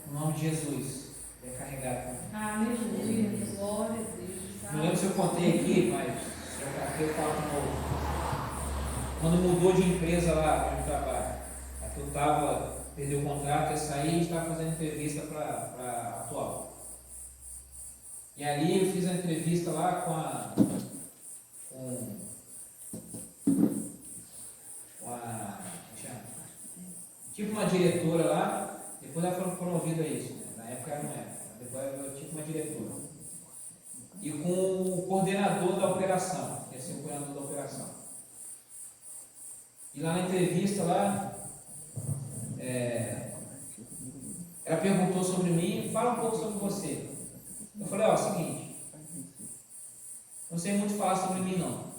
o nome de Jesus é carregado. Aleluia, glória a Deus. Não lembro se eu contei aqui, mas eu falo de novo. Quando mudou de empresa lá onde eu trabalho, aqui eu perdeu o contrato, ia sair e estava fazendo entrevista para a atual. E ali eu fiz a entrevista lá com uma diretora lá, depois ela foi promovida a isso, né? Na época ela não era, depois eu tive uma diretora. E com o coordenador da operação, ia ser o coordenador da operação. E lá na entrevista, lá, ela perguntou sobre mim, fala um pouco sobre você. Eu falei, ó, seguinte, não sei muito falar sobre mim não.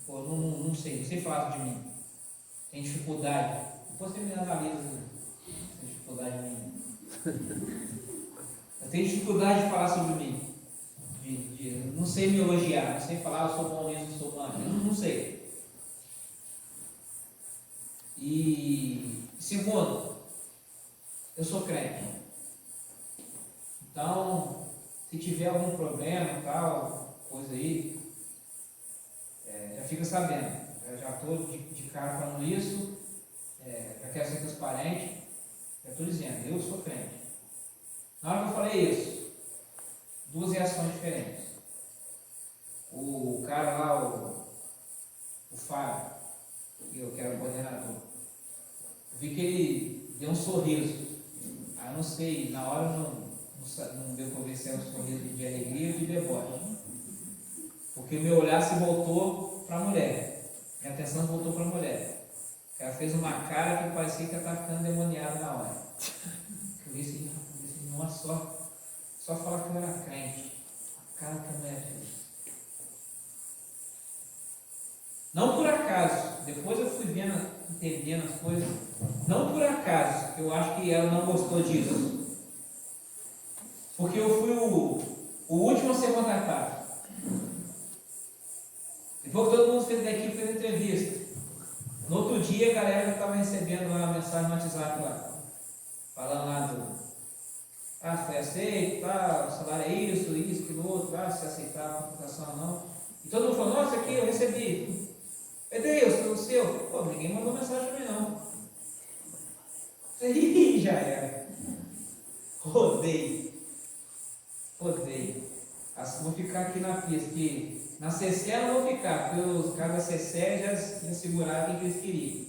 Pô, não sei falar de mim. Tem dificuldade. Depois você me analisa, tem dificuldade minha. Eu tenho dificuldade de falar sobre mim. Não sei me elogiar, não sei falar, eu sou bom nisso, eu sou bom naquilo, não sei. E segundo, eu sou crente. Então, se tiver algum problema, tal, coisa aí, já fica sabendo. Eu já estou de cara falando isso, já quero ser transparente, já estou dizendo, eu sou crente. Na hora que eu falei isso, duas reações diferentes. O cara lá, o Fábio, que era o coordenador, eu vi que ele deu um sorriso. Aí eu não sei, na hora não deu para ver se era um sorriso de alegria ou de deboche. Porque o meu olhar se voltou para a mulher. Minha atenção voltou para a mulher. Ela fez uma cara que parecia que ela estava ficando endemoniada na hora. Eu disse, nossa, só falar que eu era crente. A cara que a mulher fez. Não por acaso, depois eu fui entendendo as coisas, não por acaso, eu acho que ela não gostou disso. Porque eu fui o último a ser contratado. Depois que todo mundo fez da equipe, fez entrevista. No outro dia, a galera já estava recebendo lá uma mensagem no WhatsApp lá, falando lá foi aceito, o salário é isso, aquilo outro, se aceitar a contratação ou não. E todo mundo falou, nossa, aqui eu recebi. Cadê o seu? Pô, ninguém mandou mensagem para mim não. Ih, já era. Rodei. Vou ficar aqui na pista, que na CC eu não vou ficar, porque os caras da CC já seguraram quem eles queriam.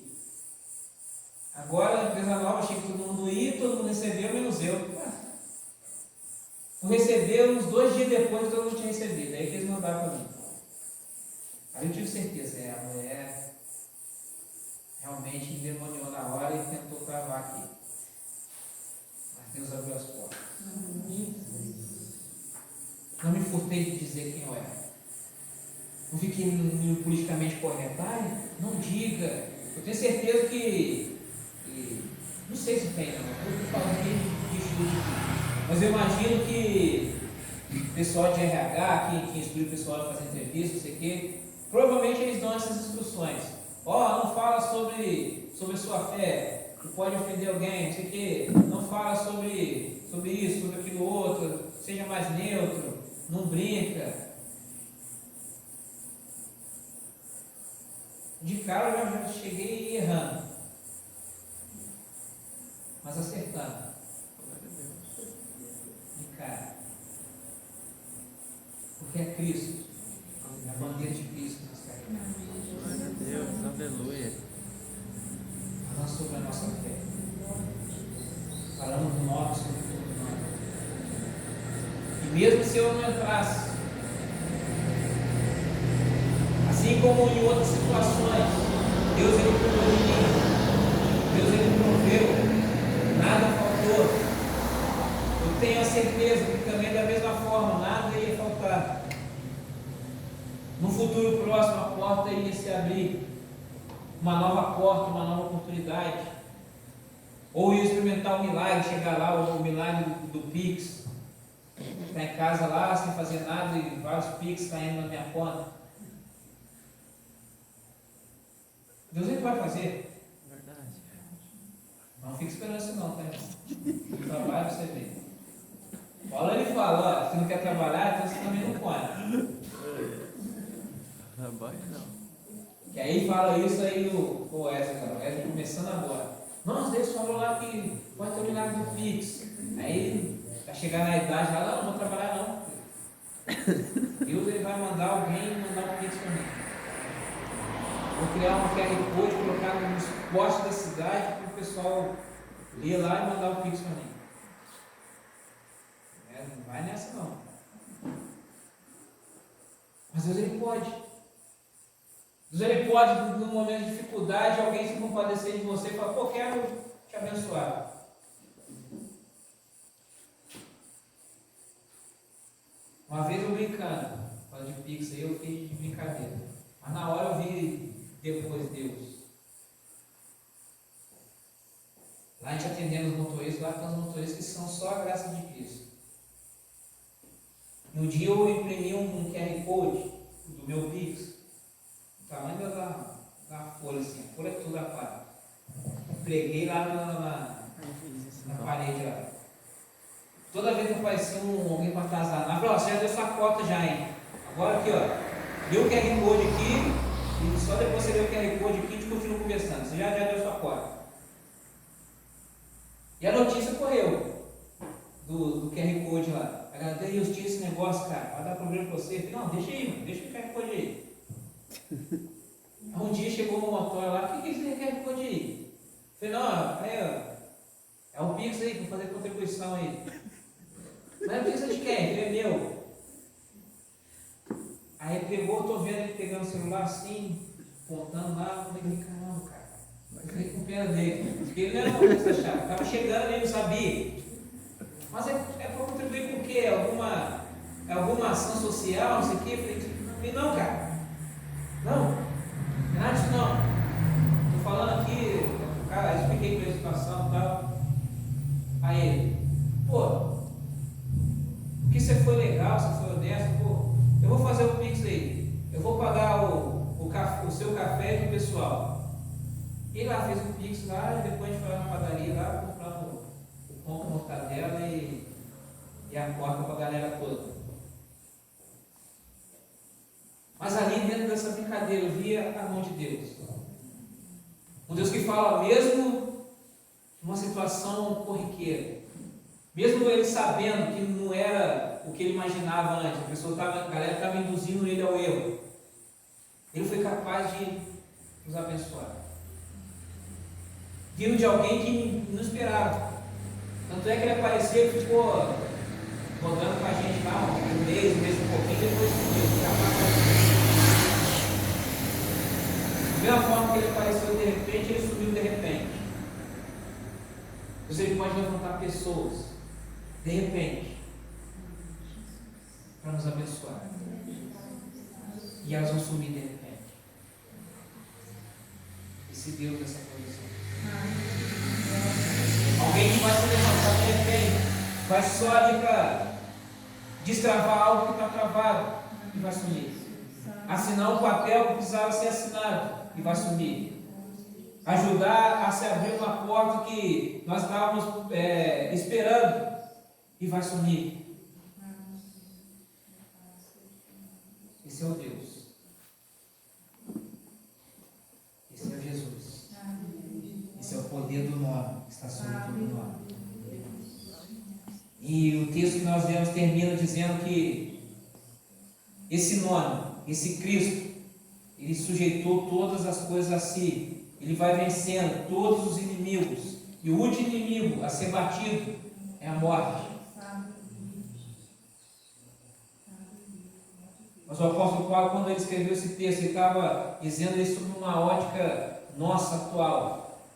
Agora, a empresa nova, achei que todo mundo ia, todo mundo recebeu, menos eu. Fui receber uns 2 dias depois, todo mundo tinha recebido. Aí que eles mandaram para mim. Aí eu tive certeza, a mulher realmente endemoniou na hora e tentou travar aqui. Mas Deus abriu as portas. Não me furtei de dizer quem eu era. Não fiquei no politicamente correto. Não diga. Eu tenho certeza que não sei se tem, não. Eu estou falando de chute. Mas eu imagino que o pessoal de RH, que instrui o pessoal a fazer entrevista, não sei o quê, provavelmente eles dão essas instruções. Não fala sobre a sua fé, que pode ofender alguém, não sei o quê. Não fala sobre isso, sobre aquilo outro. Seja mais neutro, não brinca. De cara eu já cheguei errando, mas acertando. De cara. Porque é Cristo, é a bandeira de Cristo que nós carregamos. Glória a Deus, aleluia. Falando sobre a nossa fé. Falando do nome sobre todo nome. E mesmo se eu não entrasse, assim como em outras situações, Deus ele cuidou de mim, Deus ele proveu, nada faltou. Eu tenho a certeza que também da mesma forma, nada ia faltar. No futuro próximo, a porta ia se abrir, uma nova porta, uma nova oportunidade. Ou ia experimentar um milagre, chegar lá, o milagre do Pix, estar em casa lá sem fazer nada e vários Pix caindo na minha conta. Deus ele vai fazer. Verdade. Não fique esperando isso não, tá, irmão? Trabalha pra você ver. Paulo ele fala, você não quer trabalhar, então você também não pode. Trabalho não. Que aí fala isso aí o Wesley, cara. O Wesley começando agora. Nossa, Deus falou lá que pode ter um milagre do Pix. Aí vai chegar na idade lá, não vou trabalhar não. Deus ele vai mandar alguém mandar um Pix para mim. Vou criar um QR Code, colocar nos postes da cidade para o pessoal ler lá e mandar o Pix para mim. Não vai nessa não. Mas Deus ele pode. Deus ele pode, num momento de dificuldade, alguém se compadecer de você e falar, pô, quero te abençoar. Uma vez eu brincando, falando de Pix aí, eu fiz de brincadeira. Mas na hora eu vi depois Deus. Lá a gente atendendo os motoristas, lá tem uns motoristas que são só a graça de Cristo. No dia eu imprimi um QR Code do meu Pix, o tamanho da folha, assim, a folha toda a parte. Preguei lá na parede lá. Toda vez que aparecia alguém para atazanar, eu falei, ó, você já deu sua cota já, hein? Agora aqui, ó, deu o QR Code aqui, e só depois você deu o QR Code aqui, a gente continua conversando. Você já deu sua cota. E a notícia correu do QR Code lá. A galera, Deus, tira esse negócio, cara, vai dar problema pra você. Eu falei, não, deixa aí, mano, deixa o QR Code aí. Aí um dia chegou uma motora lá, o que é esse QR Code aí? Eu falei, não, aí, ó, é o Pix aí, para fazer contribuição aí. Mas é Pix de quem? Ele é meu. Aí ele pegou, eu tô vendo ele pegando o celular assim, apontando lá, eu falei, caramba, cara. Eu fiquei com pena dele. Porque ele não era uma coisa chata. Estava chegando, ele não sabia. Mas é para contribuir com o quê? Alguma ação social, não sei o quê? Eu falei, não, cara. Não. Não é nada disso não. Estou falando aqui, cara, eu expliquei para ele a situação e tal. Aí ele, pô, porque você foi legal, você foi honesto, pô, eu vou fazer o Pix aí. Eu vou pagar o seu café e o pessoal. E lá fez o Pix lá, e depois a gente foi lá na padaria lá, compramos o pão com mortadela e a coca para a galera toda. Mas ali dentro dessa brincadeira eu via a mão de Deus. Um Deus que fala mesmo numa situação corriqueira. Mesmo ele sabendo que não era o que ele imaginava antes, a galera estava induzindo ele ao erro. Ele foi capaz de nos abençoar. Vindo de alguém que não esperava. Tanto é que ele apareceu e ficou rodando com a gente lá um mês e pouquinho, depois sumiu. Da mesma forma que ele apareceu de repente, ele sumiu de repente. Você pode levantar pessoas de repente para nos abençoar. E elas vão sumir de repente. Esse Deus dessa condição. Alguém que vai se levantar de repente, vai só ali para destravar algo que está travado e vai sumir. Assinar um papel que precisava ser assinado e vai sumir. Ajudar a se abrir uma porta que nós estávamos esperando e vai sumir. Esse é o Deus. Esse é o Jesus. Esse é o poder do nome, que está sobre todo nome. E o texto que nós lemos termina dizendo que esse nome, esse Cristo, ele sujeitou todas as coisas a si. Ele vai vencendo todos os inimigos. E o último inimigo a ser batido é a morte. Mas o apóstolo Paulo, quando ele escreveu esse texto, ele estava dizendo isso sob uma ótica nossa atual.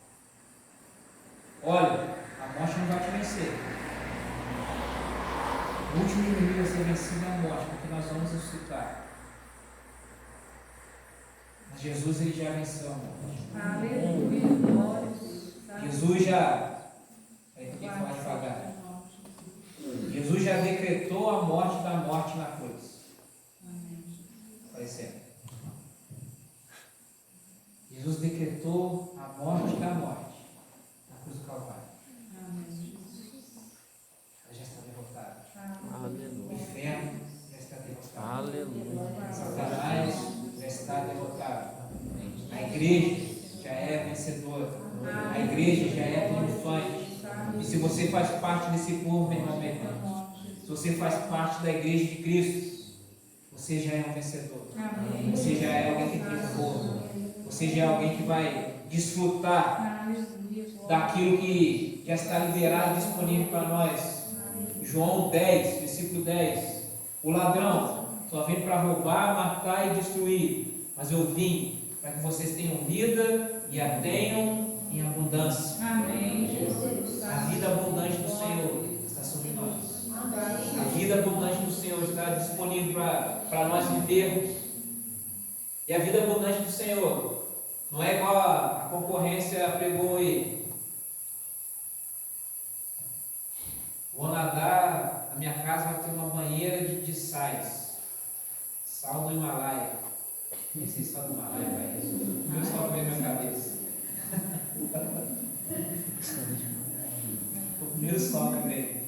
Olha, a morte não vai te vencer. O último inimigo a ser vencido é a morte, porque nós vamos ressuscitar. Mas Jesus ele já venceu a morte. Aleluia. Jesus já. Tem que falar devagar. Jesus já decretou a morte da morte na cruz. Aparecendo. Jesus decretou a morte da morte na cruz do Calvário. Ela já está derrotada. O Aleluia. inferno já está derrotado. Aleluia. Satanás já está derrotado. A igreja já é vencedora. A igreja já é triunfante. E se você faz parte desse povo, meu irmão, minha irmã, se você faz parte da igreja de Cristo, você já é um vencedor. Você já é alguém que triunfou. Você seja alguém que vai desfrutar Aleluia, glória. daquilo que já está liberado, disponível para nós. João 10, versículo 10. O ladrão só vem para roubar, matar e destruir, mas eu vim para que vocês tenham vida e a tenham em abundância. Amém, Jesus. A vida abundante do Senhor está sobre nós. A vida abundante do Senhor está disponível para nós vivermos. E a vida abundante do Senhor não é igual a concorrência pregou aí. Vou nadar, na minha casa vai ter uma banheira de sais. Sal do Himalaia. Nem sei se sal do Himalaia vai isso. O meu sal veio na minha cabeça. O primeiro sol que veio.